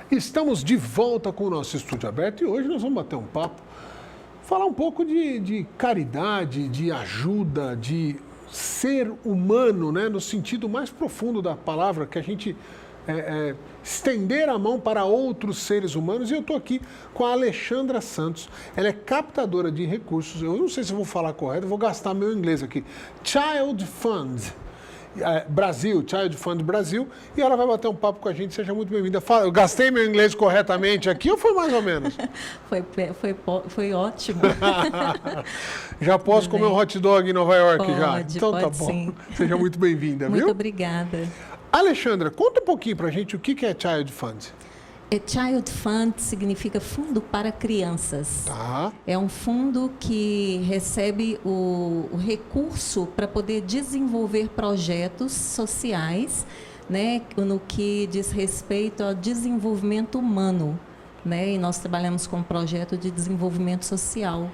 Estamos de volta com o nosso estúdio aberto e hoje nós vamos bater um papo, falar um pouco de caridade, de ajuda, de ser humano, né, no sentido mais profundo da palavra, que a gente estender a mão para outros seres humanos. E eu estou aqui com a Alexandra Santos. Ela é captadora de recursos. Eu não sei se eu vou falar correto, eu vou gastar meu inglês aqui. Child Fund Brasil, Child Fund Brasil, e ela vai bater um papo com a gente. Seja muito bem-vinda. Eu gastei meu inglês corretamente aqui ou foi mais ou menos? Foi ótimo. Já posso comer um hot dog em Nova York já? Então pode, tá bom. sim. Seja muito bem-vinda, viu? Muito obrigada. Alexandra, conta um pouquinho pra gente o que é Child Fund. Child Fund significa Fundo para Crianças. Tá. É um fundo que recebe o recurso para poder desenvolver projetos sociais, né, no que diz respeito ao desenvolvimento humano, né? E nós trabalhamos com um projeto de desenvolvimento social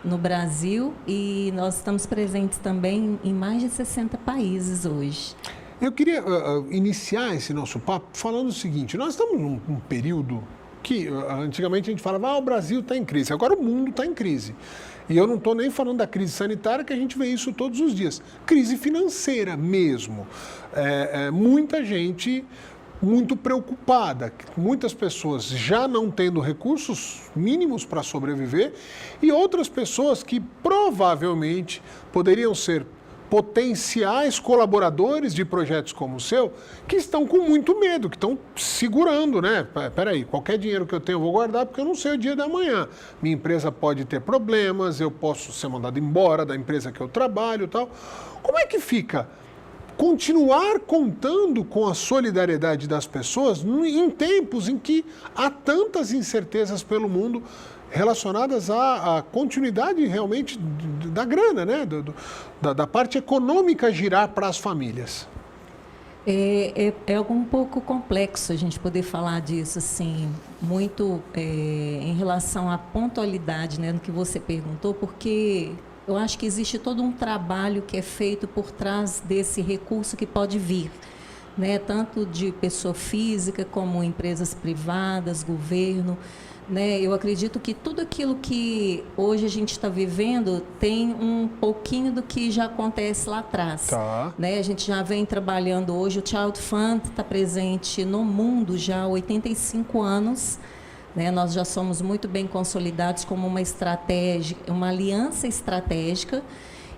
no Brasil e nós estamos presentes também em mais de 60 países hoje. Eu queria iniciar esse nosso papo falando o seguinte: nós estamos num período que antigamente a gente falava, o Brasil está em crise, agora o mundo está em crise. E eu não estou nem falando da crise sanitária, que a gente vê isso todos os dias. Crise financeira mesmo. Muita gente muito preocupada, muitas pessoas já não tendo recursos mínimos para sobreviver e outras pessoas que provavelmente poderiam ser potenciais colaboradores de projetos como o seu, que estão com muito medo, que estão segurando, né? Peraí, qualquer dinheiro que eu tenho eu vou guardar porque eu não sei o dia da manhã. Minha empresa pode ter problemas, eu posso ser mandado embora da empresa que eu trabalho e tal. Como é que fica continuar contando com a solidariedade das pessoas em tempos em que há tantas incertezas pelo mundo relacionadas à continuidade realmente da grana, né? Da parte econômica girar para as famílias? É um pouco complexo a gente poder falar disso, assim, muito em relação à pontualidade, né, no que você perguntou, porque eu acho que existe todo um trabalho que é feito por trás desse recurso que pode vir, né, tanto de pessoa física como empresas privadas, governo. Né, eu acredito que tudo aquilo que hoje a gente está vivendo tem um pouquinho do que já acontece lá atrás. Tá. Né, a gente já vem trabalhando hoje, o Child Fund está presente no mundo já há 85 anos. Né, nós já somos muito bem consolidados como uma estratégia, uma aliança estratégica.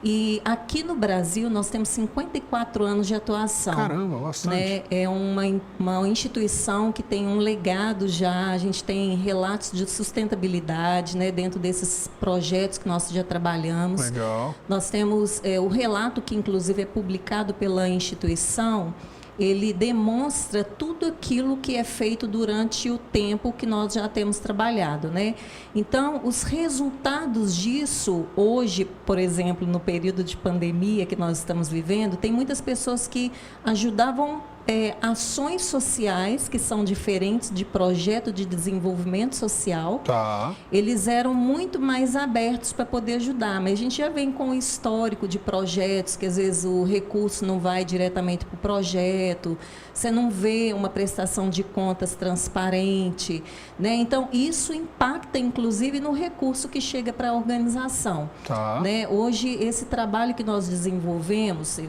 E aqui no Brasil nós temos 54 anos de atuação. Caramba, bastante. Né? É uma instituição que tem um legado já, a gente tem relatos de sustentabilidade, né, dentro desses projetos que nós já trabalhamos. Legal. Nós temos o relato que inclusive é publicado pela instituição. Ele demonstra tudo aquilo que é feito durante o tempo que nós já temos trabalhado, né? Então, os resultados disso, hoje, por exemplo, no período de pandemia que nós estamos vivendo, tem muitas pessoas que ajudavam ações sociais que são diferentes de projeto de desenvolvimento social. Tá. Eles eram muito mais abertos para poder ajudar, mas a gente já vem com o histórico de projetos que às vezes o recurso não vai diretamente para o projeto, você não vê uma prestação de contas transparente, né? Então isso impacta inclusive no recurso que chega para a organização. Tá. Né? Hoje esse trabalho que nós desenvolvemos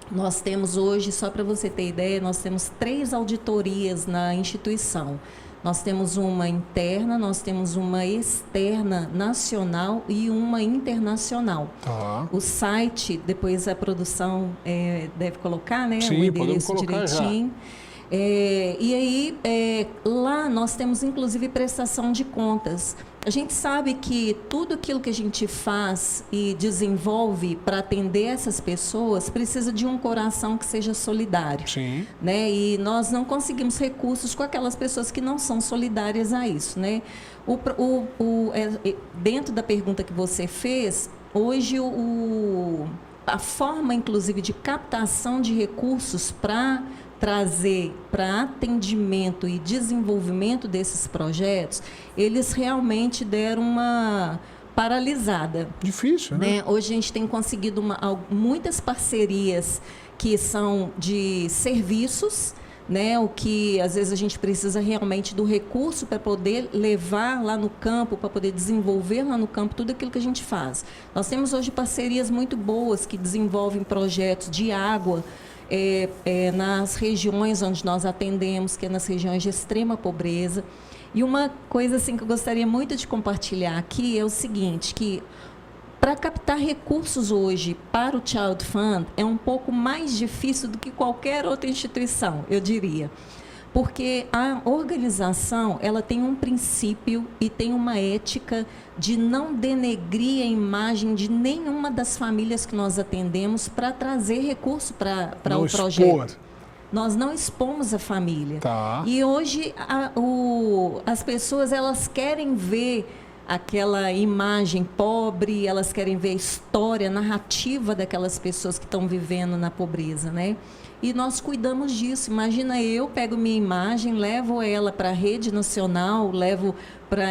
nós temos hoje, só para você ter ideia, nós temos 3 auditorias na instituição. Nós temos uma interna, nós temos uma externa nacional e uma internacional. Tá. O site, depois a produção deve colocar, né? Sim, o endereço direitinho. E aí, lá nós temos inclusive prestação de contas. A gente sabe que tudo aquilo que a gente faz e desenvolve para atender essas pessoas precisa de um coração que seja solidário. Sim. Né? E nós não conseguimos recursos com aquelas pessoas que não são solidárias a isso. Né? Dentro da pergunta que você fez, hoje a forma, inclusive, de captação de recursos para trazer para atendimento e desenvolvimento desses projetos, eles realmente deram uma paralisada. Difícil, né? Hoje a gente tem conseguido muitas parcerias que são de serviços, né? O que às vezes a gente precisa realmente do recurso para poder levar lá no campo, para poder desenvolver lá no campo tudo aquilo que a gente faz. Nós temos hoje parcerias muito boas que desenvolvem projetos de água nas regiões onde nós atendemos, que é nas regiões de extrema pobreza. E uma coisa assim que eu gostaria muito de compartilhar aqui é o seguinte, que para captar recursos hoje para o Child Fund é um pouco mais difícil do que qualquer outra instituição, eu diria. Porque a organização, ela tem um princípio e tem uma ética de não denegrir a imagem de nenhuma das famílias que nós atendemos para trazer recurso para o projeto. Nós não expomos a família. Tá. E hoje as pessoas, elas querem ver aquela imagem pobre, elas querem ver a história, a narrativa daquelas pessoas que estão vivendo na pobreza, né? E nós cuidamos disso. Imagina, eu pego minha imagem, levo ela para a rede nacional, levo para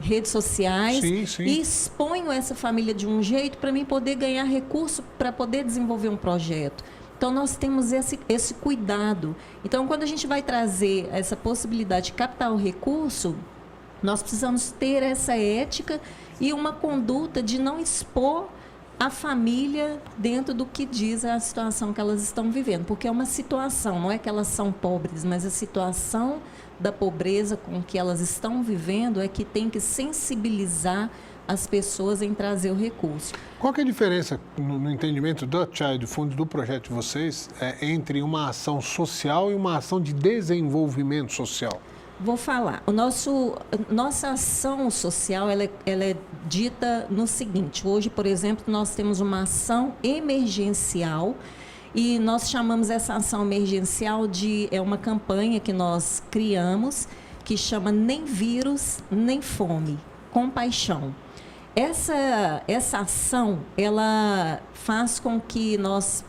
redes sociais e exponho essa família de um jeito para mim poder ganhar recurso para poder desenvolver um projeto. Então, nós temos esse cuidado. Então, quando a gente vai trazer essa possibilidade de captar o recurso, nós precisamos ter essa ética e uma conduta de não expor a família dentro do que diz a situação que elas estão vivendo. Porque é uma situação, não é que elas são pobres, mas a situação da pobreza com que elas estão vivendo é que tem que sensibilizar as pessoas em trazer o recurso. Qual que é a diferença no entendimento do Child Fund, do projeto de vocês, entre uma ação social e uma ação de desenvolvimento social? Vou falar. Nossa ação social ela é dita no seguinte. Hoje, por exemplo, nós temos uma ação emergencial e nós chamamos essa ação emergencial é uma campanha que nós criamos que chama Nem Vírus, Nem Fome, Compaixão. Essa ação, ela faz com que nós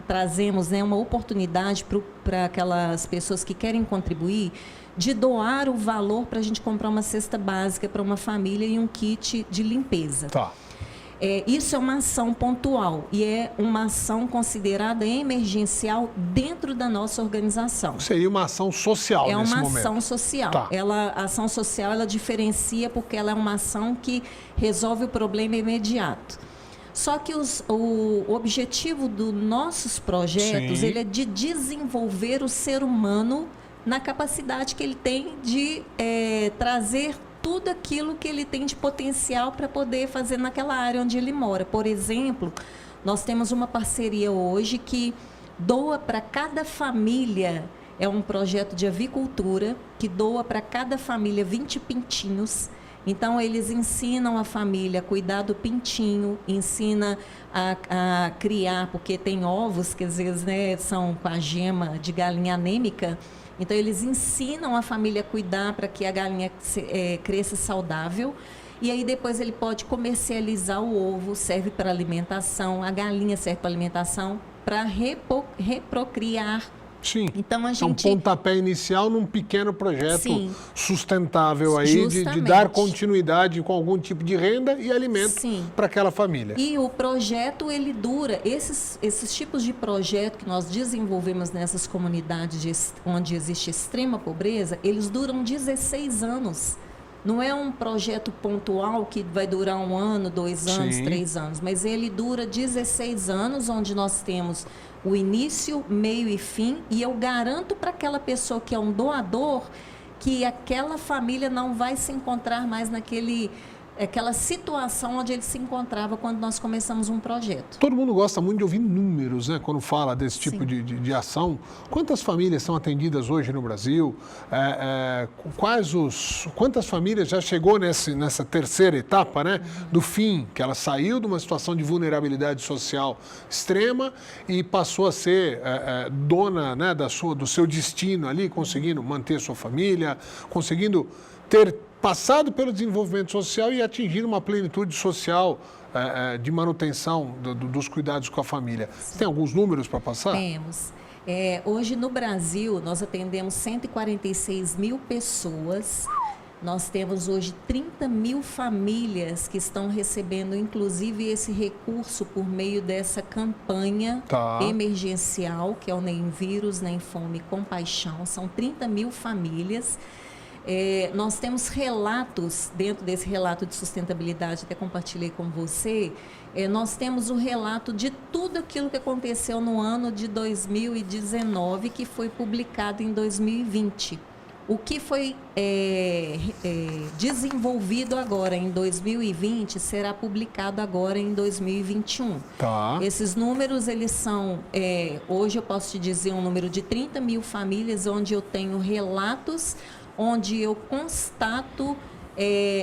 trazemos, né, uma oportunidade para aquelas pessoas que querem contribuir de doar o valor para a gente comprar uma cesta básica para uma família e um kit de limpeza. Tá. Isso é uma ação pontual e é uma ação considerada emergencial dentro da nossa organização. Seria uma ação social nesse momento. É uma ação social. Tá. A ação social, ela diferencia porque ela é uma ação que resolve o problema imediato. Só que o objetivo dos nossos projetos, ele é de desenvolver o ser humano na capacidade que ele tem de trazer tudo aquilo que ele tem de potencial para poder fazer naquela área onde ele mora. Por exemplo, nós temos uma parceria hoje que doa para cada família, é um projeto de avicultura, que doa para cada família 20 pintinhos. Então, eles ensinam a família a cuidar do pintinho, ensina a criar, porque tem ovos que às vezes, né, são com a gema de galinha anêmica. Então, eles ensinam a família a cuidar para que a galinha cresça saudável. E aí, depois, ele pode comercializar o ovo, serve para alimentação, a galinha serve para alimentação, para reprocriar. Sim, então, a gente... é um pontapé inicial num pequeno projeto sustentável aí de dar continuidade com algum tipo de renda e alimento para aquela família. E o projeto, ele dura, esses tipos de projeto que nós desenvolvemos nessas comunidades onde existe extrema pobreza, eles duram 16 anos. Não é um projeto pontual que vai durar 1 ano, 2 anos, 3 anos, mas ele dura 16 anos, onde nós temos o início, meio e fim, e eu garanto para aquela pessoa que é um doador que aquela família não vai se encontrar mais aquela situação onde ele se encontrava quando nós começamos um projeto. Todo mundo gosta muito de ouvir números, né, quando fala desse tipo de ação. Quantas famílias são atendidas hoje no Brasil? Quantas famílias já chegou nessa terceira etapa, né, do fim, que ela saiu de uma situação de vulnerabilidade social extrema e passou a ser dona, né, do seu destino ali, conseguindo manter sua família, conseguindo ter passado pelo desenvolvimento social e atingir uma plenitude social de manutenção dos cuidados com a família. Tem alguns números para passar? Temos. Hoje no Brasil nós atendemos 146 mil pessoas Nós temos hoje 30 mil famílias que estão recebendo, inclusive, esse recurso por meio dessa campanha emergencial, que é o Nem Vírus, Nem Fome, Compaixão. São 30 mil famílias. Nós temos relatos, dentro desse relato de sustentabilidade, até compartilhei com você, nós temos o relato de tudo aquilo que aconteceu no ano de 2019, que foi publicado em 2020. O que foi desenvolvido agora em 2020 será publicado agora em 2021. Esses números, eles são, hoje eu posso te dizer um número de 30 mil famílias, onde eu tenho relatos, onde eu constato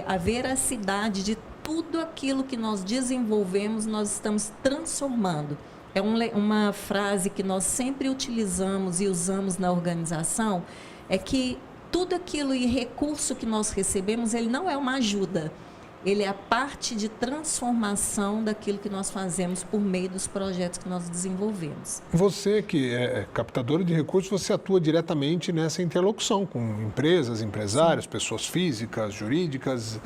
a veracidade de tudo aquilo que nós desenvolvemos, nós estamos transformando. É uma frase que nós sempre utilizamos e usamos na organização, é que tudo aquilo e recurso que nós recebemos, ele não é uma ajuda, ele é a parte de transformação daquilo que nós fazemos por meio dos projetos que nós desenvolvemos. Você que é captadora de recursos, você atua diretamente nessa interlocução com empresas, empresários, pessoas físicas, jurídicas.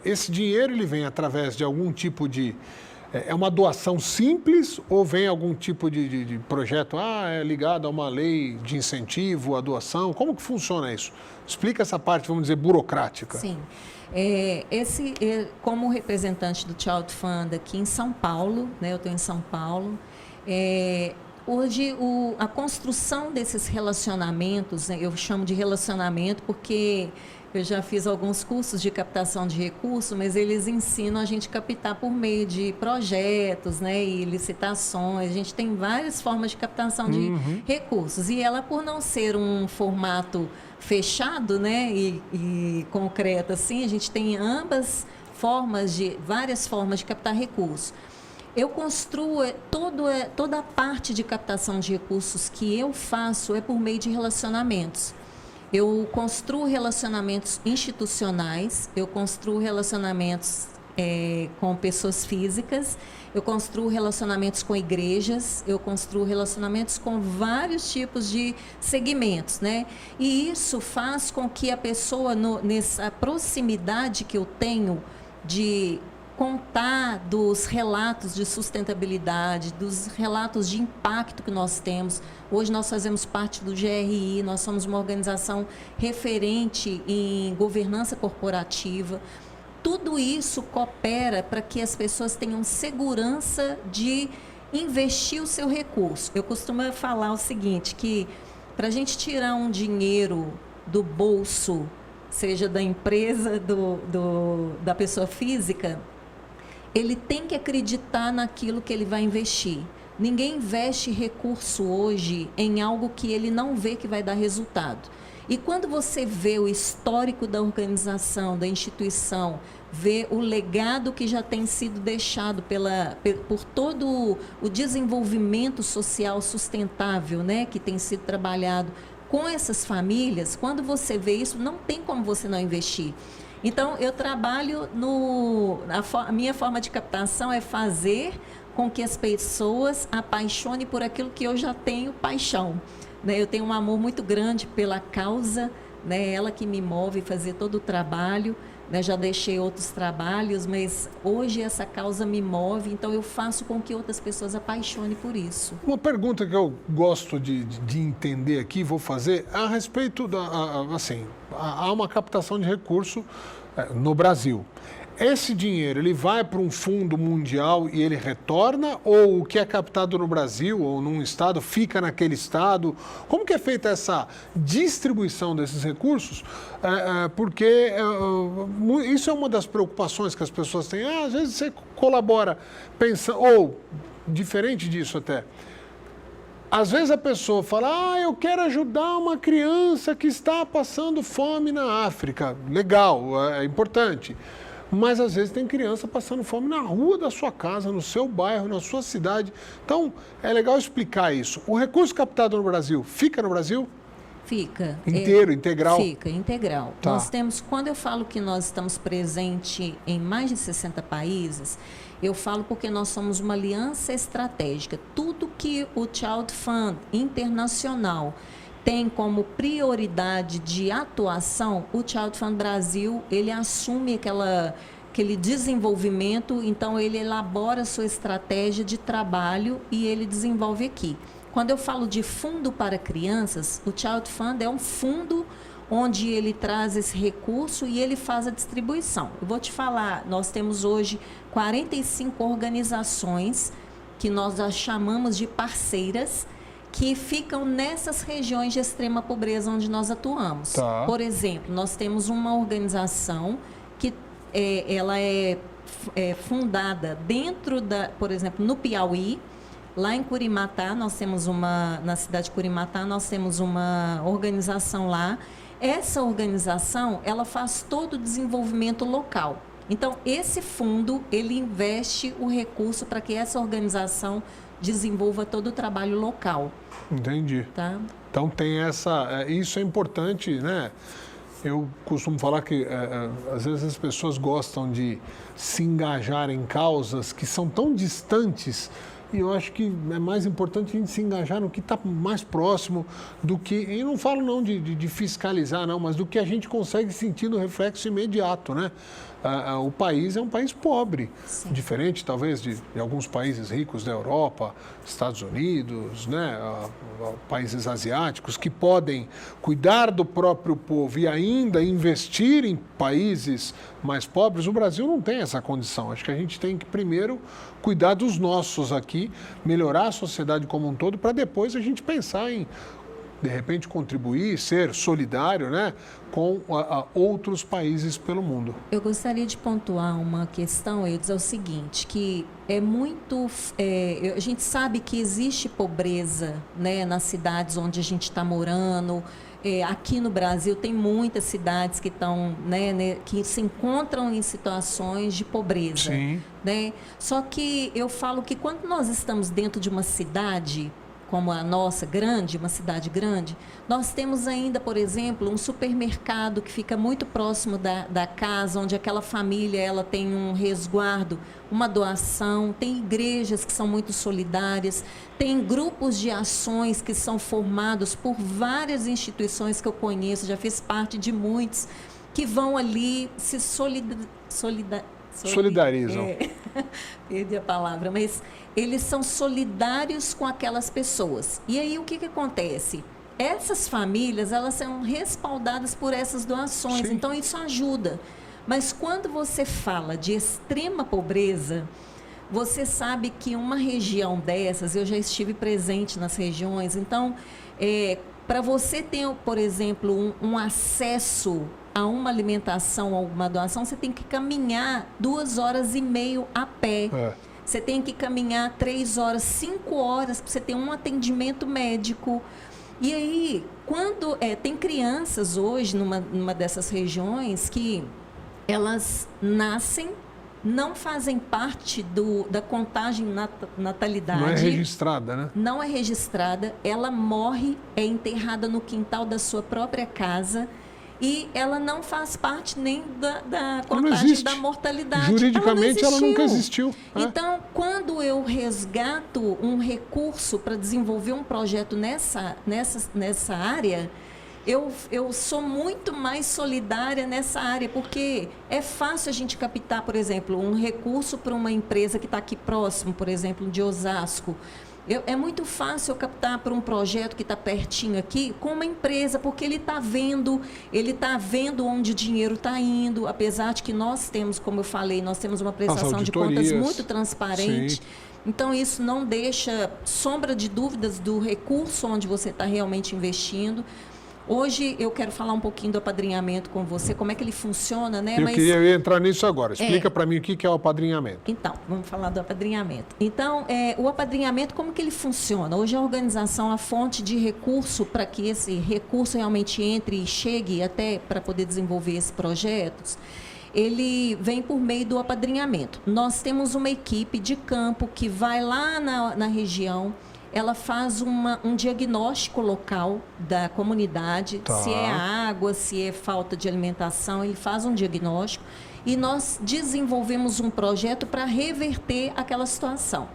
Esse dinheiro ele vem através de algum tipo de... É uma doação simples ou vem algum tipo de projeto, é ligado a uma lei de incentivo à doação? Como que funciona isso? Explica essa parte, vamos dizer, burocrática. Sim. Como representante do Child Fund aqui em São Paulo, né, eu estou em São Paulo, hoje a construção desses relacionamentos, né, eu chamo de relacionamento porque... Eu já fiz alguns cursos de captação de recursos, mas eles ensinam a gente a captar por meio de projetos, né, e licitações. A gente tem várias formas de captação de recursos. E ela, por não ser um formato fechado, né, e concreto assim, a gente tem ambas várias formas de captar recursos. Eu construo toda a parte de captação de recursos que eu faço por meio de relacionamentos. Eu construo relacionamentos institucionais, eu construo relacionamentos com pessoas físicas, eu construo relacionamentos com igrejas, eu construo relacionamentos com vários tipos de segmentos, né? E isso faz com que a pessoa, nessa proximidade que eu tenho de contar dos relatos de sustentabilidade, dos relatos de impacto que nós temos. Hoje nós fazemos parte do GRI, nós somos uma organização referente em governança corporativa. Tudo isso coopera para que as pessoas tenham segurança de investir o seu recurso. Eu costumo falar o seguinte, que para a gente tirar um dinheiro do bolso, seja da empresa, da pessoa física, ele tem que acreditar naquilo que ele vai investir. Ninguém investe recurso hoje em algo que ele não vê que vai dar resultado. E quando você vê o histórico da organização, da instituição, vê o legado que já tem sido deixado por todo o desenvolvimento social sustentável, né, que tem sido trabalhado com essas famílias, quando você vê isso, não tem como você não investir. Então, eu trabalho a minha forma de captação é fazer com que as pessoas apaixonem por aquilo que eu já tenho paixão. Né? Eu tenho um amor muito grande pela causa, né? Ela que me move a fazer todo o trabalho. Né? Já deixei outros trabalhos, mas hoje essa causa me move, então eu faço com que outras pessoas apaixonem por isso. Uma pergunta que eu gosto de entender aqui, vou fazer, a respeito há uma captação de recurso no Brasil. Esse dinheiro, ele vai para um fundo mundial e ele retorna? Ou o que é captado no Brasil ou num estado fica naquele estado? Como que é feita essa distribuição desses recursos? Porque isso é uma das preocupações que as pessoas têm. Às vezes você colabora pensando, ou diferente disso até, às vezes a pessoa fala, eu quero ajudar uma criança que está passando fome na África. Legal, é importante. Mas, às vezes, tem criança passando fome na rua da sua casa, no seu bairro, na sua cidade. Então, é legal explicar isso. O recurso captado no Brasil, fica no Brasil? Fica. Inteiro, integral? Fica, integral. Tá. Nós temos, quando eu falo que nós estamos presentes em mais de 60 países, eu falo porque nós somos uma aliança estratégica. Tudo que o Child Fund internacional tem como prioridade de atuação, o Child Fund Brasil, ele assume aquele desenvolvimento, então ele elabora a sua estratégia de trabalho e ele desenvolve aqui. Quando eu falo de fundo para crianças, o Child Fund é um fundo onde ele traz esse recurso e ele faz a distribuição. Eu vou te falar, nós temos hoje 45 organizações que nós já chamamos de parceiras, que ficam nessas regiões de extrema pobreza onde nós atuamos. Tá. Por exemplo, nós temos uma organização que ela é fundada dentro por exemplo, no Piauí, lá em Curimatá, na cidade de Curimatá, nós temos uma organização lá. Essa organização, ela faz todo o desenvolvimento local. Então, esse fundo, ele investe o recurso para que essa organização desenvolva todo o trabalho local. Entendi. Tá? Então tem isso é importante, né? Eu costumo falar que às vezes as pessoas gostam de se engajar em causas que são tão distantes, e eu acho que é mais importante a gente se engajar no que está mais próximo do que, e não falo não de fiscalizar não, mas do que a gente consegue sentir no reflexo imediato, né? O país é um país pobre, sim, diferente talvez de alguns países ricos da Europa, Estados Unidos, né? Países asiáticos que podem cuidar do próprio povo e ainda investir em países mais pobres. O Brasil não tem essa condição. Acho que a gente tem que primeiro cuidar dos nossos aqui, melhorar a sociedade como um todo, para depois a gente pensar em, de repente, contribuir, ser solidário, né, com outros países pelo mundo. Eu gostaria de pontuar uma questão, Eudes, é o seguinte, que é muito... a gente sabe que existe pobreza, né, nas cidades onde a gente está morando. Aqui no Brasil tem muitas cidades que estão, né, que se encontram em situações de pobreza. Sim. Né? Só que eu falo que quando nós estamos dentro de uma cidade como a nossa, grande, uma cidade grande, nós temos ainda, por exemplo, um supermercado que fica muito próximo da casa, onde aquela família ela tem um resguardo, uma doação, tem igrejas que são muito solidárias, tem grupos de ações que são formados por várias instituições que eu conheço, já fiz parte de muitos, que vão ali se solidarizam. Perdi a palavra, mas eles são solidários com aquelas pessoas. E aí o que acontece? Essas famílias, elas são respaldadas por essas doações, sim, então isso ajuda. Mas quando você fala de extrema pobreza, você sabe que uma região dessas, eu já estive presente nas regiões, então, para você ter, por exemplo, um acesso a uma alimentação, a uma doação, você tem que caminhar 2 horas e meia a pé. Você tem que caminhar 3 horas, 5 horas para você ter um atendimento médico. E aí, quando tem crianças hoje numa dessas regiões que elas nascem, não fazem parte da contagem natalidade. Não é registrada, né? Não é registrada. Ela morre, é enterrada no quintal da sua própria casa. E ela não faz parte nem da contagem da mortalidade. Juridicamente, ela nunca existiu. Então, quando eu resgato um recurso para desenvolver um projeto nessa área, eu sou muito mais solidária nessa área, porque é fácil a gente captar, por exemplo, um recurso para uma empresa que está aqui próximo, por exemplo, de Osasco. É muito fácil eu captar para um projeto que está pertinho aqui com uma empresa, porque ele está vendo onde o dinheiro está indo, apesar de que nós temos, como eu falei, nós temos uma prestação de contas muito transparente. Sim. Então, isso não deixa sombra de dúvidas do recurso onde você está realmente investindo. Hoje eu quero falar um pouquinho do apadrinhamento com você, como é que ele funciona, né? Eu queria entrar nisso agora. Explica para mim o que é o apadrinhamento. Então, vamos falar do apadrinhamento. Então, o apadrinhamento, como que ele funciona? Hoje a organização, a fonte de recurso para que esse recurso realmente entre e chegue até para poder desenvolver esses projetos, ele vem por meio do apadrinhamento. Nós temos uma equipe de campo que vai lá na região. Ela faz um diagnóstico local da comunidade, se é água, se é falta de alimentação, ele faz um diagnóstico e nós desenvolvemos um projeto para reverter aquela situação.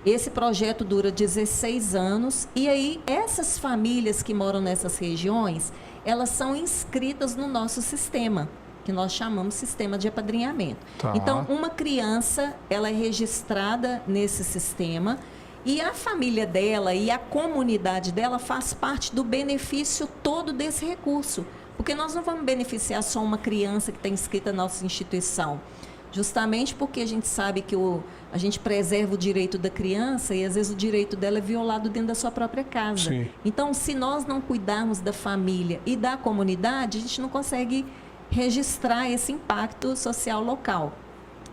Esse projeto dura 16 anos e aí essas famílias que moram nessas regiões, elas são inscritas no nosso sistema, que nós chamamos sistema de apadrinhamento. Tá. Então, uma criança, ela é registrada nesse sistema e a família dela e a comunidade dela faz parte do benefício todo desse recurso. Porque nós não vamos beneficiar só uma criança que está inscrita na nossa instituição. Justamente porque a gente sabe que a gente preserva o direito da criança e às vezes o direito dela é violado dentro da sua própria casa. Sim. Então, se nós não cuidarmos da família e da comunidade, a gente não consegue registrar esse impacto social local.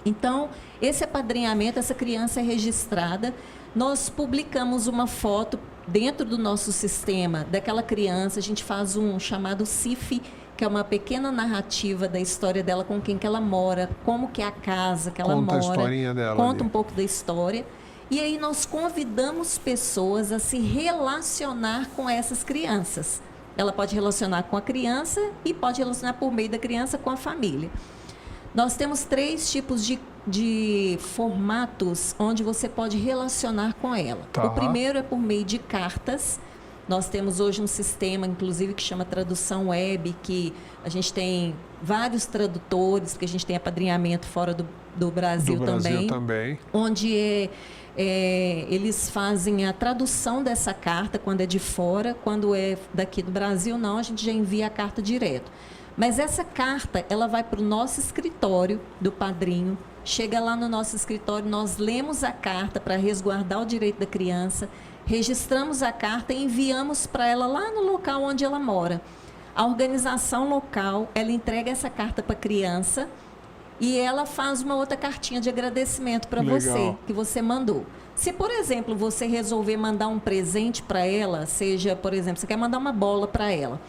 Então, esse apadrinhamento, essa criança é registrada. Nós publicamos uma foto dentro do nosso sistema daquela criança, a gente faz um chamado CIF, que é uma pequena narrativa da história dela, com quem que ela mora, como que é a casa que ela mora. Conta a historinha dela. Conta um pouco da história. E aí nós convidamos pessoas a se relacionar com essas crianças. Ela pode relacionar com a criança e pode relacionar por meio da criança com a família. Nós temos 3 tipos de formatos onde você pode relacionar com ela. Tá. O primeiro é por meio de cartas. Nós temos hoje um sistema, inclusive, que chama tradução web, que a gente tem vários tradutores, porque a gente tem apadrinhamento fora do Brasil também. Onde eles fazem a tradução dessa carta quando é de fora, quando é daqui do Brasil, não, a gente já envia a carta direto. Mas essa carta, ela vai para o nosso escritório do padrinho, chega lá no nosso escritório, nós lemos a carta para resguardar o direito da criança, registramos a carta e enviamos para ela lá no local onde ela mora. A organização local, ela entrega essa carta para a criança e ela faz uma outra cartinha de agradecimento para você, que você mandou. Se, por exemplo, você resolver mandar um presente para ela, seja, por exemplo, você quer mandar uma bola para ela,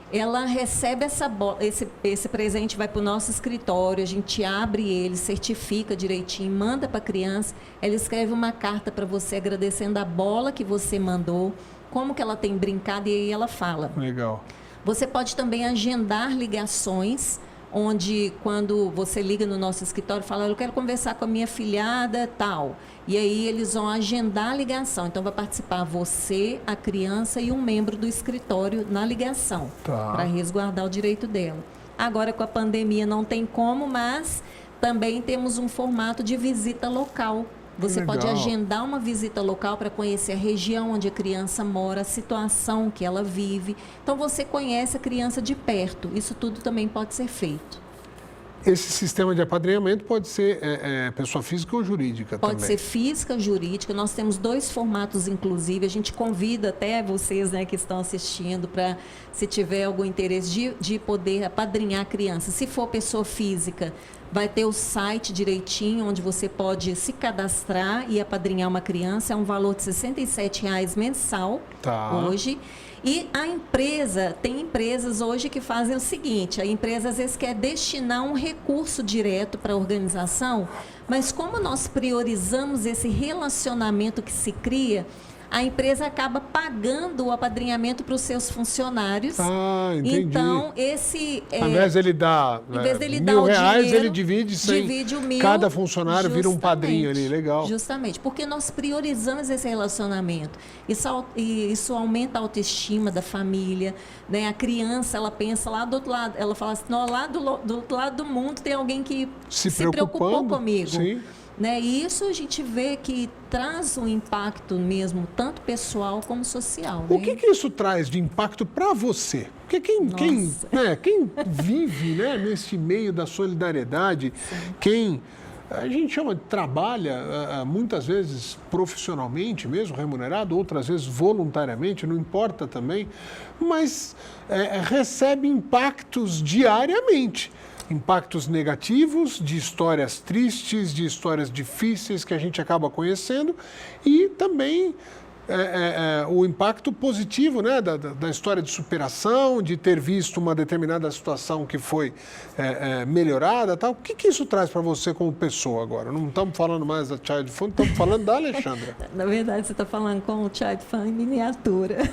ela recebe essa bola, esse presente vai para o nosso escritório, a gente abre ele, certifica direitinho, manda para a criança, ela escreve uma carta para você agradecendo a bola que você mandou, como que ela tem brincado, e aí ela fala. Legal. Você pode também agendar ligações, onde quando você liga no nosso escritório, fala, eu quero conversar com a minha filhada, tal. E aí eles vão agendar a ligação. Então vai participar você, a criança e um membro do escritório na ligação, para resguardar o direito dela. Agora com a pandemia não tem como, mas também temos um formato de visita local. Você pode agendar uma visita local para conhecer a região onde a criança mora, a situação que ela vive. Então, você conhece a criança de perto. Isso tudo também pode ser feito. Esse sistema de apadrinhamento pode ser pessoa física ou jurídica também? Pode ser física, jurídica. Nós temos 2 formatos, inclusive. A gente convida até vocês, né, que estão assistindo, para, se tiver algum interesse, de poder apadrinhar a criança. Se for pessoa física, vai ter o site direitinho, onde você pode se cadastrar e apadrinhar uma criança. É um valor de R$ 67,00 mensal hoje. E a empresa, tem empresas hoje que fazem o seguinte, a empresa às vezes quer destinar um recurso direto para a organização, mas como nós priorizamos esse relacionamento que se cria, a empresa acaba pagando o apadrinhamento para os seus funcionários. Ah, entendi. Então, ao invés dele dar R$1.000, ele divide o 1.000, cada funcionário vira um padrinho ali, legal. Justamente, porque nós priorizamos esse relacionamento. Isso aumenta a autoestima da família, né? A criança, ela pensa lá do outro lado, ela fala assim, não, lá do outro lado do mundo tem alguém que se preocupou comigo. Sim. Né? E isso a gente vê que traz um impacto mesmo, tanto pessoal como social. O que isso traz de impacto para você? Porque quem vive, né, nesse meio da solidariedade, quem a gente chama de trabalha, muitas vezes profissionalmente mesmo, remunerado, outras vezes voluntariamente, não importa também, mas recebe impactos diariamente. Impactos negativos, de histórias tristes, de histórias difíceis que a gente acaba conhecendo e também o impacto positivo, né, da história de superação, de ter visto uma determinada situação que foi melhorada. Tal. O que isso traz para você como pessoa agora? Não estamos falando mais da Child Fund, estamos falando da Alexandra. Na verdade, você está falando com o Child Fund em miniatura.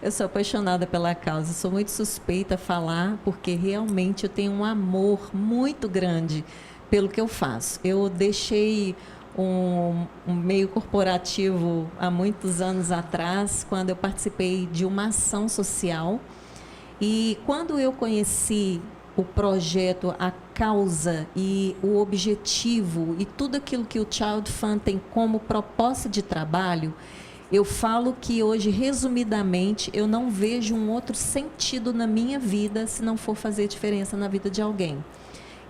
Eu sou apaixonada pela causa, sou muito suspeita a falar, porque realmente eu tenho um amor muito grande pelo que eu faço. Eu deixei um meio corporativo há muitos anos atrás, quando eu participei de uma ação social. E quando eu conheci o projeto, a causa e o objetivo e tudo aquilo que o Child Fund tem como proposta de trabalho, eu falo que hoje, resumidamente, eu não vejo um outro sentido na minha vida se não for fazer diferença na vida de alguém.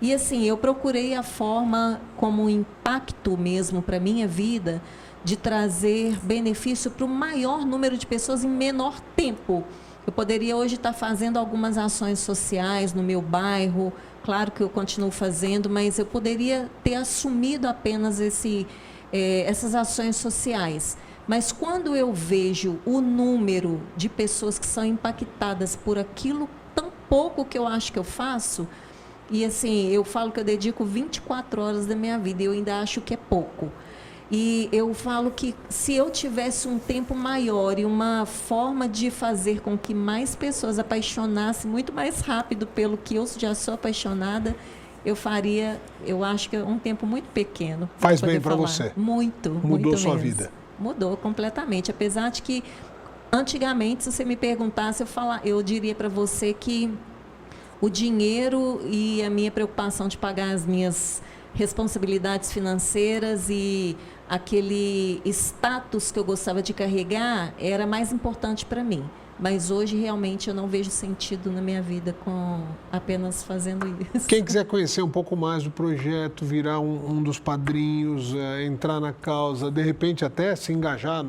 E assim, eu procurei a forma como um impacto mesmo para a minha vida de trazer benefício para o maior número de pessoas em menor tempo. Eu poderia hoje estar fazendo algumas ações sociais no meu bairro, claro que eu continuo fazendo, mas eu poderia ter assumido apenas essas ações sociais. Mas quando eu vejo o número de pessoas que são impactadas por aquilo tão pouco que eu acho que eu faço, e assim, eu falo que eu dedico 24 horas da minha vida e eu ainda acho que é pouco. E eu falo que se eu tivesse um tempo maior e uma forma de fazer com que mais pessoas apaixonassem muito mais rápido pelo que eu já sou apaixonada, eu faria, eu acho que é um tempo muito pequeno. Faz bem para você? Muito, mudou muito sua mesmo. vida? Mudou completamente. Apesar de que, antigamente, se você me perguntasse, eu diria para você que o dinheiro e a minha preocupação de pagar as minhas responsabilidades financeiras e aquele status que eu gostava de carregar era mais importante para mim. Mas hoje, realmente, eu não vejo sentido na minha vida com apenas fazendo isso. Quem quiser conhecer um pouco mais do projeto, virar um dos padrinhos, entrar na causa, de repente até se engajar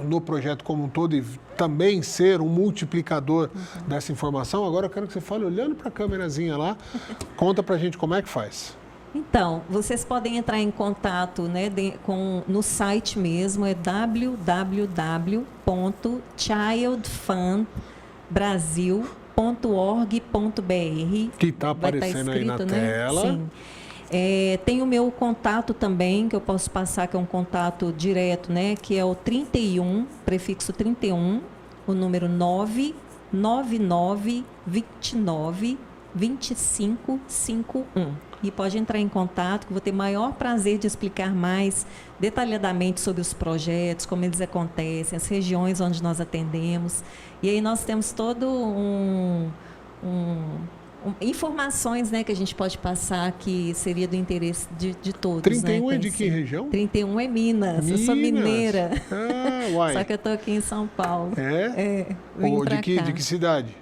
no projeto como um todo e também ser um multiplicador dessa informação, agora eu quero que você fale olhando para a câmerazinha lá, conta para a gente como é que faz. Então, vocês podem entrar em contato, né, no site mesmo, é www.childfundbrasil.org.br. Que está aparecendo aí na tela. Sim. Tem o meu contato também, que eu posso passar, que é um contato direto, né, que é o 31, prefixo 31, o número 999292551. E pode entrar em contato, que eu vou ter maior prazer de explicar mais detalhadamente sobre os projetos, como eles acontecem, as regiões onde nós atendemos. E aí nós temos todo informações, né, que a gente pode passar que seria do interesse de todos. 31 né, é de que região? 31 é Minas. Eu sou mineira. Uai. Só que eu estou aqui em São Paulo. Ou de que cidade?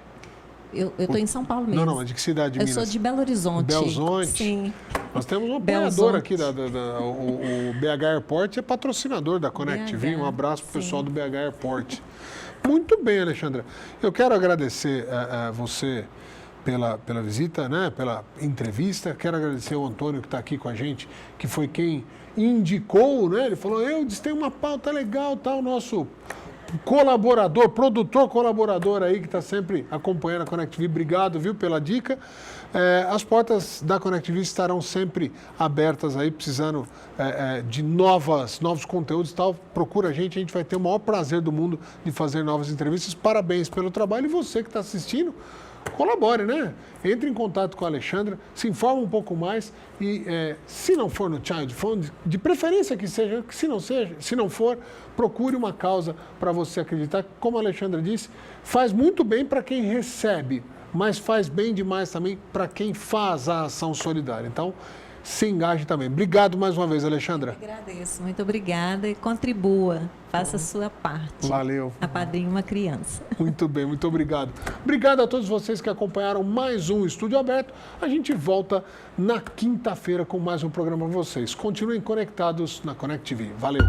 Eu estou em São Paulo mesmo. Não, mas de que cidade de Minas? Minas? Eu sou de Belo Horizonte. Belo Horizonte? Sim. Nós temos um apoiador aqui, o BH Airport é patrocinador da Connect TV. Um abraço para o pessoal do BH Airport. Muito bem, Alexandra. Eu quero agradecer a você pela visita, né, pela entrevista. Quero agradecer ao Antônio que está aqui com a gente, que foi quem indicou, né? Ele falou, eu disse, tem uma pauta legal, tá, o nosso colaborador, produtor colaborador aí que está sempre acompanhando a Connect TV. Obrigado, viu, pela dica. As portas da Connect TV estarão sempre abertas aí, precisando de novos conteúdos e tal. Procura a gente vai ter o maior prazer do mundo de fazer novas entrevistas. Parabéns pelo trabalho e você que está assistindo, colabore, né? Entre em contato com a Alexandra, se informa um pouco mais e, se não for no Child Fund, de preferência que seja, que se não for, procure uma causa para você acreditar. Como a Alexandra disse, faz muito bem para quem recebe, mas faz bem demais também para quem faz a ação solidária. Então, se engaje também. Obrigado mais uma vez, Alexandra. Eu agradeço, muito obrigada e contribua, faça a sua parte. Valeu. Apadrinhe uma criança. Muito bem, muito obrigado. Obrigado a todos vocês que acompanharam mais um Estúdio Aberto. A gente volta na quinta-feira com mais um programa para vocês. Continuem conectados na Connect TV. Valeu.